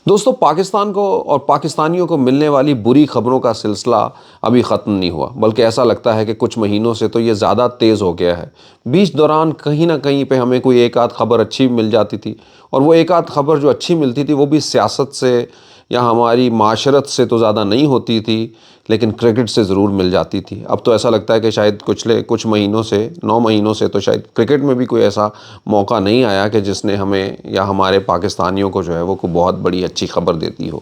دوستو پاکستان کو اور پاکستانیوں کو ملنے والی بری خبروں کا سلسلہ ابھی ختم نہیں ہوا، بلکہ ایسا لگتا ہے کہ کچھ مہینوں سے تو یہ زیادہ تیز ہو گیا ہے۔ بیچ دوران کہیں نہ کہیں پہ ہمیں کوئی ایک آدھ خبر اچھی مل جاتی تھی، اور وہ ایک آدھ خبر جو اچھی ملتی تھی وہ بھی سیاست سے یا ہماری معاشرت سے تو زیادہ نہیں ہوتی تھی، لیکن کرکٹ سے ضرور مل جاتی تھی۔ اب تو ایسا لگتا ہے کہ شاید کچھ مہینوں سے 9 مہینوں سے تو شاید کرکٹ میں بھی کوئی ایسا موقع نہیں آیا کہ جس نے ہمیں یا ہمارے پاکستانیوں کو جو ہے وہ کوئی بہت بڑی اچھی خبر دیتی ہو۔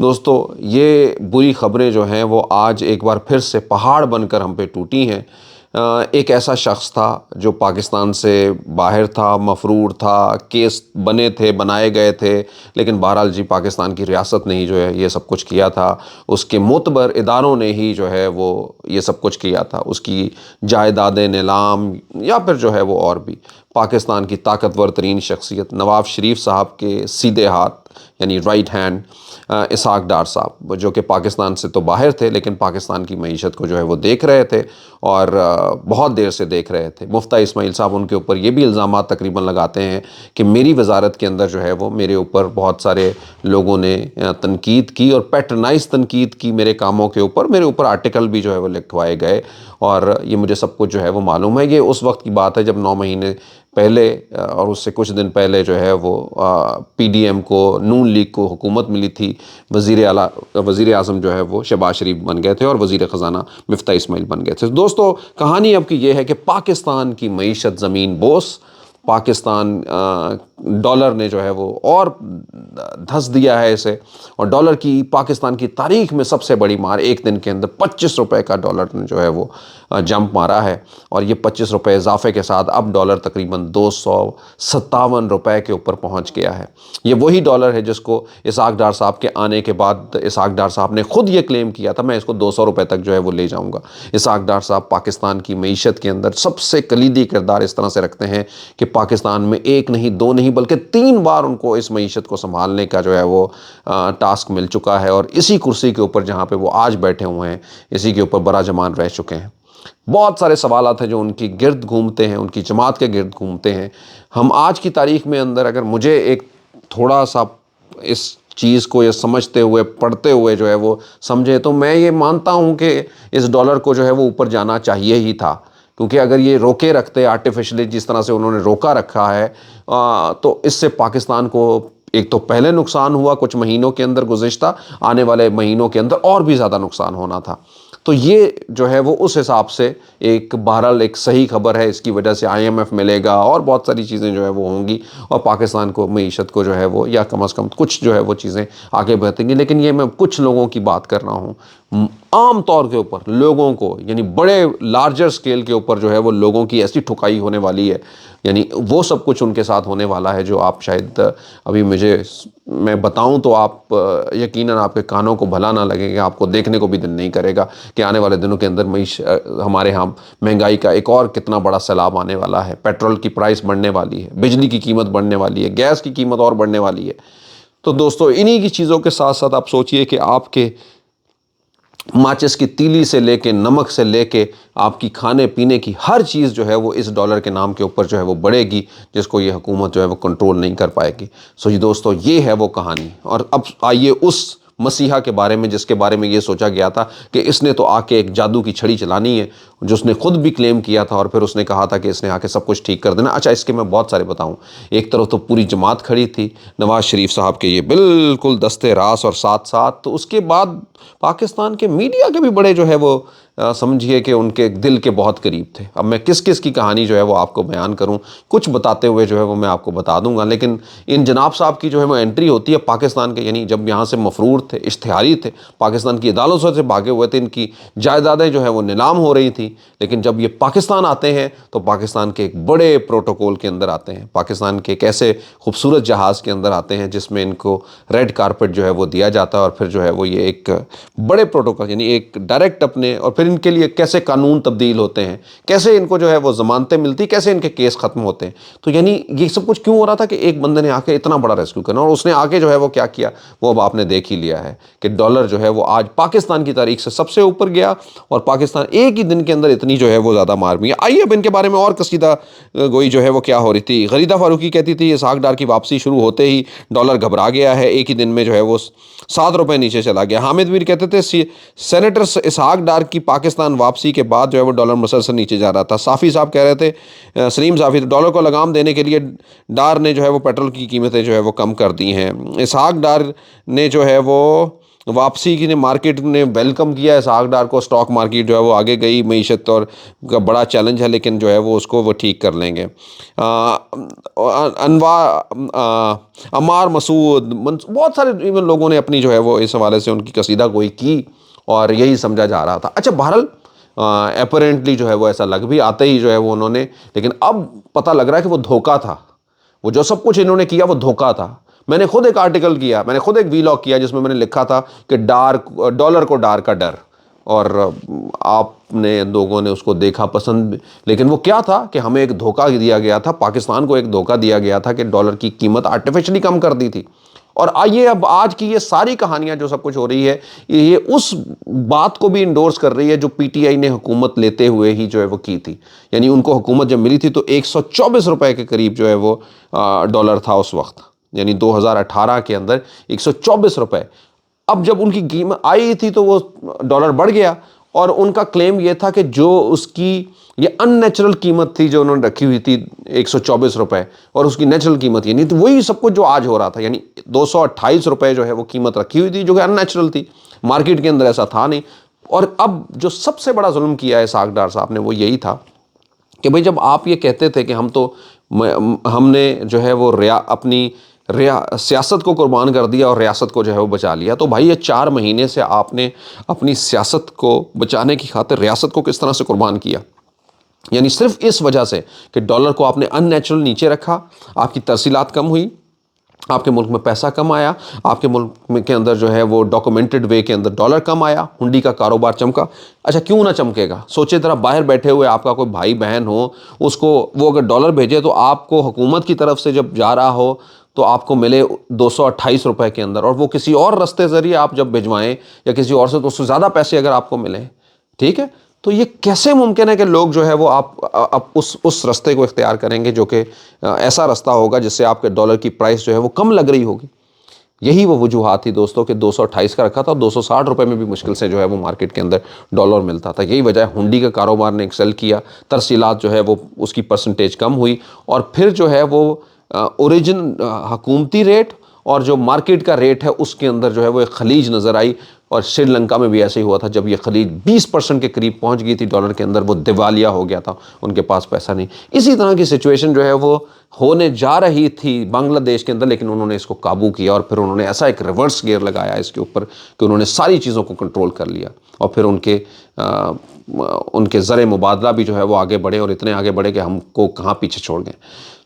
دوستو یہ بری خبریں جو ہیں وہ آج ایک بار پھر سے پہاڑ بن کر ہم پہ ٹوٹی ہیں۔ ایک ایسا شخص تھا جو پاکستان سے باہر تھا، مفرور تھا، کیس بنائے گئے تھے، لیکن بہرحال جی پاکستان کی ریاست نے ہی جو ہے یہ سب کچھ کیا تھا، اس کے معتبر اداروں نے ہی جو ہے وہ یہ سب کچھ کیا تھا، اس کی جائیدادیں نیلام یا پھر جو ہے وہ اور بھی۔ پاکستان کی طاقتور ترین شخصیت نواز شریف صاحب کے سیدھے ہاتھ یعنی رائٹ ہینڈ اسحاق ڈار صاحب، جو کہ پاکستان سے تو باہر تھے لیکن پاکستان کی معیشت کو جو ہے وہ دیکھ رہے تھے، اور بہت دیر سے دیکھ رہے تھے۔ مفتیٰ اسماعیل صاحب ان کے اوپر یہ بھی الزامات تقریباً لگاتے ہیں کہ میری وزارت کے اندر جو ہے وہ میرے اوپر بہت سارے لوگوں نے تنقید کی اور پیٹرنائز تنقید کی میرے کاموں کے اوپر، میرے اوپر آرٹیکل بھی جو ہے وہ لکھوائے گئے، اور یہ مجھے سب کچھ جو ہے وہ معلوم ہے۔ یہ اس وقت کی بات ہے جب 9 مہینے پہلے اور اس سے کچھ دن پہلے جو ہے وہ پی ڈی ایم کو، نون لیگ کو حکومت ملی تھی، وزیر اعظم جو ہے وہ شہباز شریف بن گئے تھے اور وزیر خزانہ مفتیٰ اسماعیل بن گئے تھے۔ دوستو کہانی اب کی یہ ہے کہ پاکستان کی معیشت زمین بوس، پاکستان ڈالر نے جو ہے وہ اور دھس دیا ہے اسے، اور ڈالر کی پاکستان کی تاریخ میں سب سے بڑی مار، ایک دن کے اندر 25 روپے کا ڈالر نے جو ہے وہ جمپ مارا ہے، اور یہ 25 روپے اضافے کے ساتھ اب ڈالر تقریباً 257 روپے کے اوپر پہنچ گیا ہے۔ یہ وہی ڈالر ہے جس کو اسحاق ڈار صاحب کے آنے کے بعد اسحاق ڈار صاحب نے خود یہ کلیم کیا تھا میں اس کو 200 روپے تک جو ہے وہ لے جاؤں گا۔ اسحاق ڈار صاحب پاکستان کی معیشت کے اندر سب سے کلیدی کردار اس طرح سے رکھتے ہیں کہ پاکستان میں ایک نہیں، دو نہیں، بلکہ 3 بار ان کو اس معیشت کو سنبھالنے کا جو ہے وہ ٹاسک مل چکا ہے، اور اسی کرسی کے اوپر جہاں پہ وہ آج بیٹھے ہوئے ہیں اسی کے اوپر برا جمان رہ چکے ہیں۔ بہت سارے سوالات ہیں جو ان کی گرد گھومتے ہیں، ان کی جماعت کے گرد گھومتے ہیں۔ ہم آج کی تاریخ میں اندر اگر مجھے ایک تھوڑا سا اس چیز کو یہ سمجھتے ہوئے، پڑھتے ہوئے جو ہے وہ سمجھے، تو میں یہ مانتا ہوں کہ اس ڈالر کو جو ہے وہ اوپر جانا چاہیے ہی تھا، کیونکہ اگر یہ روکے رکھتے آرٹیفیشلی جس طرح سے انہوں نے روکا رکھا ہے، تو اس سے پاکستان کو ایک تو پہلے نقصان ہوا کچھ مہینوں کے اندر، گزشتہ آنے والے مہینوں کے اندر اور بھی زیادہ نقصان ہونا تھا۔ تو یہ جو ہے وہ اس حساب سے ایک بہرحال ایک صحیح خبر ہے، اس کی وجہ سے IMF ملے گا اور بہت ساری چیزیں جو ہے وہ ہوں گی، اور پاکستان کو معیشت کو جو ہے وہ یا کم از کم کچھ جو ہے وہ چیزیں آگے بڑھتیں گی۔ لیکن یہ میں کچھ لوگوں کی بات کر رہا ہوں، عام طور کے اوپر لوگوں کو، یعنی بڑے لارجر سکیل کے اوپر جو ہے وہ لوگوں کی ایسی ٹھکائی ہونے والی ہے، یعنی وہ سب کچھ ان کے ساتھ ہونے والا ہے جو آپ شاید ابھی میں بتاؤں تو آپ یقیناً آپ کے کانوں کو بھلا نہ لگے گا، آپ کو دیکھنے کو بھی دل نہیں کرے گا کہ آنے والے دنوں کے اندر ہمارے ہاں مہنگائی کا ایک اور کتنا بڑا سیلاب آنے والا ہے، پیٹرول کی پرائس بڑھنے والی ہے، بجلی کی قیمت بڑھنے والی ہے، گیس کی قیمت اور بڑھنے والی ہے۔ تو دوستو انہی کی چیزوں کے ساتھ ساتھ آپ سوچئے کہ آپ کے ماچس کی تیلی سے لے کے نمک سے لے کے آپ کی کھانے پینے کی ہر چیز جو ہے وہ اس ڈالر کے نام کے اوپر جو ہے وہ بڑھے گی، جس کو یہ حکومت جو ہے وہ کنٹرول نہیں کر پائے گی۔ سو جی دوستو یہ ہے وہ کہانی، اور اب آئیے اس مسیحا کے بارے میں جس کے بارے میں یہ سوچا گیا تھا کہ اس نے تو آ کے ایک جادو کی چھڑی چلانی ہے، جس نے خود بھی کلیم کیا تھا اور پھر اس نے کہا تھا کہ اس نے آ کے سب کچھ ٹھیک کر دینا۔ اچھا اس کے میں بہت سارے بتاؤں، ایک طرف تو پوری جماعت کھڑی تھی نواز شریف صاحب کے یہ بالکل دستے راس، اور ساتھ ساتھ تو اس کے بعد پاکستان کے میڈیا کے بھی بڑے جو ہے وہ سمجھیے کہ ان کے دل کے بہت قریب تھے۔ اب میں کس کس کی کہانی جو ہے وہ آپ کو بیان کروں، کچھ بتاتے ہوئے جو ہے وہ میں آپ کو بتا دوں گا، لیکن ان جناب صاحب کی جو ہے وہ انٹری ہوتی ہے پاکستان کے، یعنی جب یہاں سے مفرور تھے، اشتہاری تھے، پاکستان کی عدالتوں سے بھاگے ہوئے تھے، ان کی جائیدادیں جو ہے وہ نیلام ہو رہی تھیں، لیکن جب یہ پاکستان آتے ہیں تو پاکستان کے ایک بڑے پروٹوکول کے اندر آتے ہیں، پاکستان کے ایک ایسے خوبصورت جہاز کے اندر آتے ہیں جس میں ان کو ریڈ کارپٹ جو ہے وہ دیا جاتا ہے، اور پھر جو ہے وہ یہ ایک بڑے پروٹوکول، یعنی ایک ڈائریکٹ اپنے، اور پھر ان کے لیے کیسے قانون تبدیل ہوتے ہیں، کیسے ان کو جو ہے وہ ضمانتیں ملتی، کیسے ان کے کیس ختم ہوتے ہیں۔ تو یعنی یہ سب کچھ کیوں ہو رہا تھا کہ ایک بندے نے آ کے اتنا بڑا ریسکیو کرنا، اور اس نے آگے جو ہے وہ کیا کیا وہ اب آپ نے دیکھ ہی لیا ہے کہ ڈالر جو ہے وہ آج پاکستان کی تاریخ سے سب سے اوپر گیا، اور پاکستان ایک ہی دن کے اندر اتنی جو ہے وہ زیادہ مار بھی ہے۔ آئیے اب ان کے بارے میں اور کشیدہ گوئی جو ہے وہ کیا ہو رہی تھی۔ غریدہ فاروقی کہتی تھی اسحاق ڈار کی واپسی شروع ہوتے ہی ڈالر گھبرا گیا ہے، ایک ہی دن میں جو ہے وہ 7 روپے نیچے چلا گیا۔ حامد میر کہتے تھے سینیٹر اسحاق ڈار کی پاکستان واپسی کے بعد جو ہے وہ ڈالر مسلسل نیچے جا رہا تھا۔ صافی صاحب کہہ رہے تھے، سلیم صافی، ڈالر کو لگام دینے کے لیے ڈار نے جو ہے وہ پیٹرول کی قیمتیں جو ہے وہ کم کر دی ہیں۔ اسحاق ڈار نے جو ہے وہ واپسی کی مارکیٹ نے ویلکم کیا ہے اسحاق ڈار کو، سٹاک مارکیٹ جو ہے وہ آگے گئی، معیشت اور کا بڑا چیلنج ہے لیکن جو ہے وہ اس کو وہ ٹھیک کر لیں گے۔ عمار مسعود، بہت سارے ایون لوگوں نے اپنی جو ہے وہ اس حوالے سے ان کی قصیدہ گوئی کی اور یہی سمجھا جا رہا تھا۔ اچھا بہرحال اپیرنٹلی جو ہے وہ ایسا لگ بھی آتے ہی جو ہے وہ انہوں نے، لیکن اب پتہ لگ رہا ہے کہ وہ دھوکہ تھا، وہ جو سب کچھ انہوں نے کیا وہ دھوکہ تھا۔ میں نے خود ایک آرٹیکل کیا، میں نے خود ایک ویلاگ کیا جس میں میں نے لکھا تھا کہ ڈالر کو ڈار کا ڈر، اور آپ نے لوگوں نے اس کو دیکھا پسند، لیکن وہ کیا تھا کہ ہمیں ایک دھوکہ دیا گیا تھا، پاکستان کو ایک دھوکہ دیا گیا تھا کہ ڈالر کی قیمت آرٹیفیشلی کم کر دی تھی۔ اور آئیے اب آج کی یہ ساری کہانیاں جو سب کچھ ہو رہی ہے یہ اس بات کو بھی انڈورس کر رہی ہے جو پی ٹی آئی نے حکومت لیتے ہوئے ہی جو ہے وہ کی تھی۔ یعنی ان کو حکومت جب ملی تھی تو 124 روپے کے قریب جو ہے وہ ڈالر تھا اس وقت، یعنی 2018 کے اندر 124 روپے۔ اب جب ان کی قیمت آئی تھی تو وہ ڈالر بڑھ گیا، اور ان کا کلیم یہ تھا کہ جو اس کی یہ ان نیچرل قیمت تھی جو انہوں نے رکھی ہوئی تھی 124 روپے، اور اس کی نیچرل قیمت یہ نہیں تھی، وہی سب کچھ جو آج ہو رہا تھا، یعنی 228 روپے جو ہے وہ قیمت رکھی ہوئی تھی جو کہ ان نیچرل تھی، مارکیٹ کے اندر ایسا تھا نہیں۔ اور اب جو سب سے بڑا ظلم کیا ہے اسحاق ڈار صاحب نے وہ یہی تھا کہ بھئی جب آپ یہ کہتے تھے کہ ہم نے جو ہے وہ اپنی سیاست کو قربان کر دیا اور ریاست کو جو ہے وہ بچا لیا، تو بھائی یہ 4 مہینے سے آپ نے اپنی سیاست کو بچانے کی خاطر ریاست کو کس طرح سے قربان کیا؟ یعنی صرف اس وجہ سے کہ ڈالر کو آپ نے ان نیچرل نیچے رکھا، آپ کی ترسیلات کم ہوئی، آپ کے ملک میں پیسہ کم آیا، آپ کے ملک کے اندر جو ہے وہ ڈاکومنٹڈ وے کے اندر ڈالر کم آیا، ہنڈی کا کاروبار چمکا۔ اچھا کیوں نہ چمکے گا؟ سوچے ذرا، باہر بیٹھے ہوئے آپ کا کوئی بھائی بہن ہو، اس کو وہ اگر ڈالر بھیجے تو آپ کو حکومت کی طرف سے جب جا رہا ہو تو آپ کو ملے 228 روپے کے اندر، اور وہ کسی اور رستے ذریعے آپ جب بھجوائیں یا کسی اور سے تو اس سے زیادہ پیسے اگر آپ کو ملیں، ٹھیک ہے، تو یہ کیسے ممکن ہے کہ لوگ جو ہے وہ آپ اس رستے کو اختیار کریں گے جو کہ ایسا رستہ ہوگا جس سے آپ کے ڈالر کی پرائس جو ہے وہ کم لگ رہی ہوگی؟ یہی وہ وجوہات تھی دوستوں کہ 228 کا رکھا تھا، 260 روپے میں بھی مشکل سے جو ہے وہ مارکیٹ کے اندر ڈالر ملتا تھا۔ یہی وجہ ہے ہنڈی کا کاروبار نے ایکسل کیا، ترسیلات جو ہے وہ اس کی پرسنٹیج کم ہوئی، اور پھر جو ہے وہ اوریجن حکومتی ریٹ اور جو مارکیٹ کا ریٹ ہے اس کے اندر جو ہے وہ ایک خلیج نظر آئی، اور سری لنکا میں بھی ایسے ہی ہوا تھا، جب یہ خلیج 20% کے قریب پہنچ گئی تھی ڈالر کے اندر، وہ دیوالیہ ہو گیا تھا، ان کے پاس پیسہ نہیں۔ اسی طرح کی سچویشن جو ہے وہ ہونے جا رہی تھی بنگلہ دیش کے اندر، لیکن انہوں نے اس کو قابو کیا، اور پھر انہوں نے ایسا ایک ریورس گیئر لگایا اس کے اوپر کہ انہوں نے ساری چیزوں کو کنٹرول کر لیا، اور پھر ان کے زر مبادلہ بھی جو ہے وہ آگے بڑھے، اور اتنے آگے بڑھے کہ ہم کو کہاں پیچھے چھوڑ گئے۔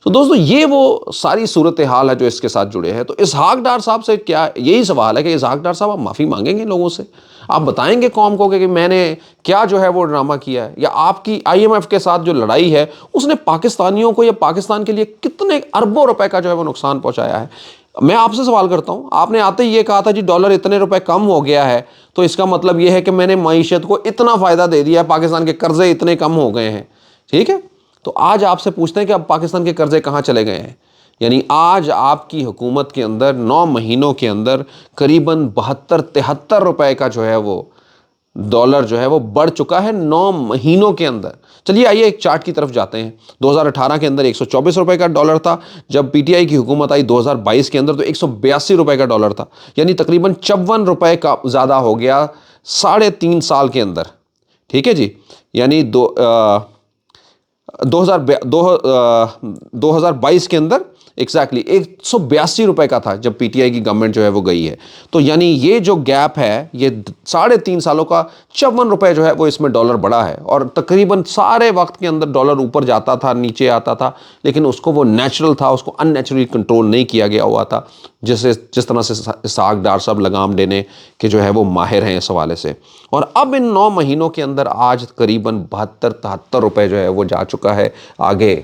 تو دوستو یہ وہ ساری صورتحال ہے جو اس کے ساتھ جڑے ہیں۔ تو اسحاق ڈار صاحب سے کیا یہی سوال ہے کہ اسحاق ڈار صاحب آپ معافی مانگیں گے لوگوں سے؟ آپ بتائیں گے قوم کو کہ میں نے کیا جو ہے وہ ڈرامہ کیا ہے؟ یا آپ کی IMF کے ساتھ جو لڑائی ہے اس نے پاکستانیوں کو یا پاکستان کے لیے کتنے اربوں روپے کا جو ہے وہ نقصان پہنچایا ہے؟ میں آپ سے سوال کرتا ہوں، آپ نے آتے ہی یہ کہا تھا جی ڈالر اتنے روپے کم ہو گیا ہے تو اس کا مطلب یہ ہے کہ میں نے معیشت کو اتنا فائدہ دے دیا ہے، پاکستان کے قرضے اتنے کم ہو گئے ہیں، ٹھیک ہے؟ تو آج آپ سے پوچھتے ہیں کہ اب پاکستان کے قرضے کہاں چلے گئے ہیں؟ یعنی آج آپ کی حکومت کے اندر 9 مہینوں کے اندر قریباً 72-73 روپے کا جو ہے وہ ڈالر جو ہے وہ بڑھ چکا ہے 9 مہینوں کے اندر۔ چلیے آئیے ایک چارٹ کی طرف جاتے ہیں۔ 2018 کے اندر 124 روپے کا ڈالر تھا، جب پی ٹی آئی کی حکومت آئی 2022 کے اندر تو 182 روپے کا ڈالر تھا، یعنی تقریباً 54 روپے کا زیادہ ہو گیا 3.5 سال کے اندر، ٹھیک ہے جی؟ یعنی 2022 کے اندر ایگزیکٹلی 182 روپے کا تھا جب پی ٹی آئی کی گورنمنٹ جو ہے وہ گئی ہے۔ تو یعنی یہ جو گیپ ہے یہ 3.5 سالوں کا 54 روپے جو ہے وہ اس میں ڈالر بڑھا ہے، اور تقریباً سارے وقت کے اندر ڈالر اوپر جاتا تھا نیچے آتا تھا، لیکن اس کو وہ نیچرل تھا، اس کو ان نیچرلی کنٹرول نہیں کیا گیا ہوا تھا، جس طرح سے اسحاق ڈار صاحب لگام دینے کے جو ہے وہ ماہر ہیں اس حوالے سے۔ اور اب ان 9 مہینوں کے اندر آج قریباً 72-73 روپے جو ہے وہ جا چکا ہے آگے۔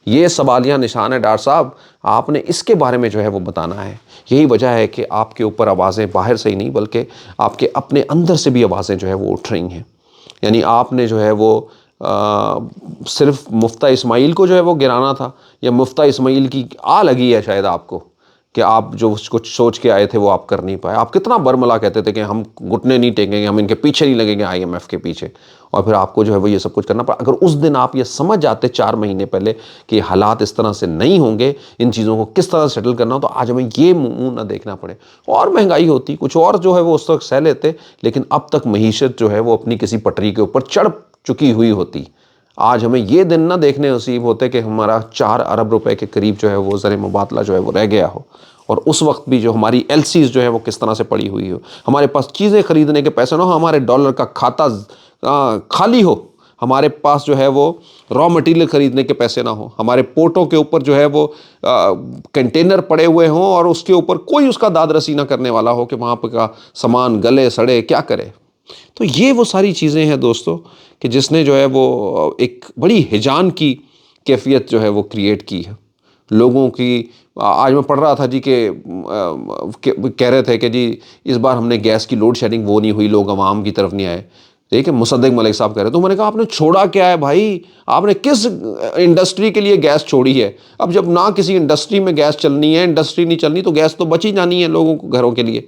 یہ سوالیہ نشان ہے ڈار صاحب، آپ نے اس کے بارے میں جو ہے وہ بتانا ہے۔ یہی وجہ ہے کہ آپ کے اوپر آوازیں باہر سے ہی نہیں بلکہ آپ کے اپنے اندر سے بھی آوازیں جو ہے وہ اٹھ رہی ہیں یعنی آپ نے جو ہے وہ صرف مفتہ اسماعیل کو جو ہے وہ گرانا تھا، یا مفتہ اسماعیل کی لگی ہے شاید آپ کو کہ آپ جو کچھ سوچ کے آئے تھے وہ آپ کر نہیں پائے. آپ کتنا برملا کہتے تھے کہ ہم گھٹنے نہیں ٹیکیں گے، ہم ان کے پیچھے نہیں لگیں گے IMF کے پیچھے، اور پھر آپ کو جو ہے وہ یہ سب کچھ کرنا پڑا. اگر اس دن آپ یہ سمجھ جاتے 4 مہینے پہلے کہ حالات اس طرح سے نہیں ہوں گے، ان چیزوں کو کس طرح سیٹل کرنا ہو، تو آج ہمیں یہ منہ نہ دیکھنا پڑے. اور مہنگائی ہوتی کچھ اور جو ہے وہ اس وقت سہ لیتے، لیکن اب تک معیشت جو ہے وہ اپنی کسی پٹری کے اوپر چڑھ چکی ہوئی ہوتی. آج ہمیں یہ دن نہ دیکھنے نصیب ہوتے کہ ہمارا 4 ارب روپے کے قریب جو ہے وہ زر مبادلہ جو ہے وہ رہ گیا ہو، اور اس وقت بھی جو ہماری LCs جو ہے وہ کس طرح سے پڑی ہوئی ہو، ہمارے پاس چیزیں خریدنے کے پیسے نہ ہو، ہمارے ڈالر کا کھاتا خالی ہو، ہمارے پاس جو ہے وہ را مٹیریل خریدنے کے پیسے نہ ہوں، ہمارے پورٹوں کے اوپر جو ہے وہ کنٹینر پڑے ہوئے ہوں اور اس کے اوپر کوئی اس کا داد رسی نہ کرنے والا ہو کہ وہاں پہ کا سامان گلے سڑے کیا کرے. تو یہ وہ ساری چیزیں ہیں دوستو کہ جس نے جو ہے وہ ایک بڑی ہیجان کی کیفیت جو ہے وہ کریٹ کی ہے لوگوں کی. آج میں پڑھ رہا تھا جی کہ کہہ رہے تھے کہ جی اس بار ہم نے گیس کی لوڈ شیڈنگ وہ نہیں ہوئی، لوگ عوام کی طرف نہیں آئے. دیکھیں مصدق ملک صاحب کہہ رہے تو میں نے کہا آپ نے چھوڑا کیا ہے بھائی؟ آپ نے کس انڈسٹری کے لیے گیس چھوڑی ہے؟ اب جب نہ کسی انڈسٹری میں گیس چلنی ہے، انڈسٹری نہیں چلنی، تو گیس تو بچی جانی ہے لوگوں کو گھروں کے لیے.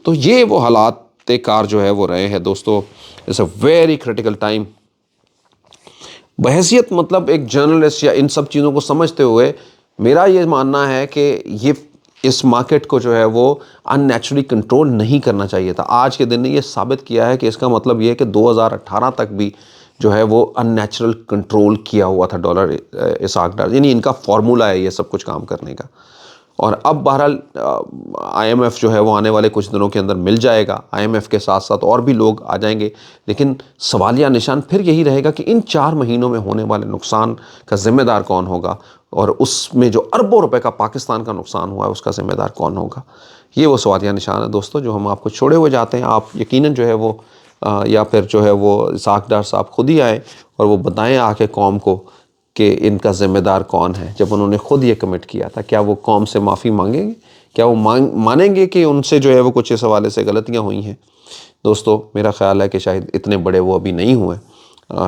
تو یہ وہ حالات کار جو ہے وہ رہے ہیں دوستو. It's a very critical time. بحیثیت مطلب ایک جرنلسٹ یا ان سب چیزوں کو سمجھتے ہوئے میرا یہ ماننا ہے کہ یہ اس مارکیٹ کو جو ہے وہ ان نیچرلی کنٹرول نہیں کرنا چاہیے تھا. آج کے دن نے یہ ثابت کیا ہے کہ اس کا مطلب یہ ہے کہ 2018 تک بھی جو ہے وہ ان نیچرل کنٹرول کیا ہوا تھا ڈالر اسحاق ڈار، یعنی ان کا فارمولہ ہے یہ سب کچھ کام کرنے کا. اور اب بہرحال IMF جو ہے وہ آنے والے کچھ دنوں کے اندر مل جائے گا. IMF کے ساتھ ساتھ اور بھی لوگ آ جائیں گے، لیکن سوالیہ نشان پھر یہی رہے گا کہ ان 4 مہینوں میں ہونے والے نقصان کا ذمہ دار کون ہوگا، اور اس میں جو اربوں روپے کا پاکستان کا نقصان ہوا ہے اس کا ذمہ دار کون ہوگا. یہ وہ سوالیہ نشان ہے دوستو جو ہم آپ کو چھوڑے ہوئے جاتے ہیں. آپ یقیناً جو ہے وہ یا پھر جو ہے وہ اسحاق ڈار صاحب خود ہی آئیں اور وہ بتائیں آ کے قوم کو کہ ان کا ذمہ دار کون ہے. جب انہوں نے خود یہ کمٹ کیا تھا، کیا وہ قوم سے معافی مانگیں گے؟ کیا وہ مانیں گے کہ ان سے جو ہے وہ کچھ اس حوالے سے غلطیاں ہوئی ہیں؟ دوستو میرا خیال ہے کہ شاید اتنے بڑے وہ ابھی نہیں ہوئے.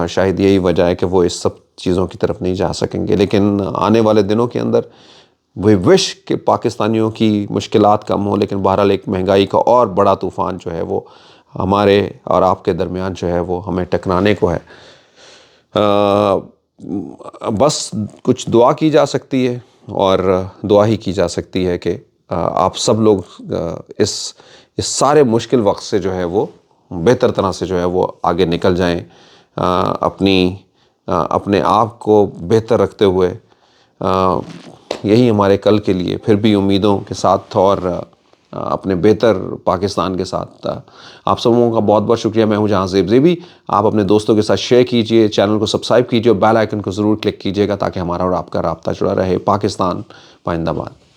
شاید یہی وجہ ہے کہ وہ اس سب چیزوں کی طرف نہیں جا سکیں گے. لیکن آنے والے دنوں کے اندر وہ وش کہ پاکستانیوں کی مشکلات کم ہوں، لیکن بہرحال ایک مہنگائی کا اور بڑا طوفان جو ہے وہ ہمارے اور آپ کے درمیان جو ہے وہ ہمیں ٹکرانے کو ہے. بس کچھ دعا کی جا سکتی ہے، اور دعا ہی کی جا سکتی ہے کہ آپ سب لوگ اس سارے مشکل وقت سے جو ہے وہ بہتر طرح سے جو ہے وہ آگے نکل جائیں، اپنے آپ کو بہتر رکھتے ہوئے. یہی ہمارے کل کے لیے پھر بھی امیدوں کے ساتھ اور اپنے بہتر پاکستان کے ساتھ. آپ سب لوگوں کا بہت بہت شکریہ. میں ہوں جہاں زیب زیبی. آپ اپنے دوستوں کے ساتھ شیئر کیجئے، چینل کو سبسکرائب کیجئے اور بیل آئیکن کو ضرور کلک کیجئے گا تاکہ ہمارا اور آپ کا رابطہ جڑا رہے. پاکستان پائندہ باد.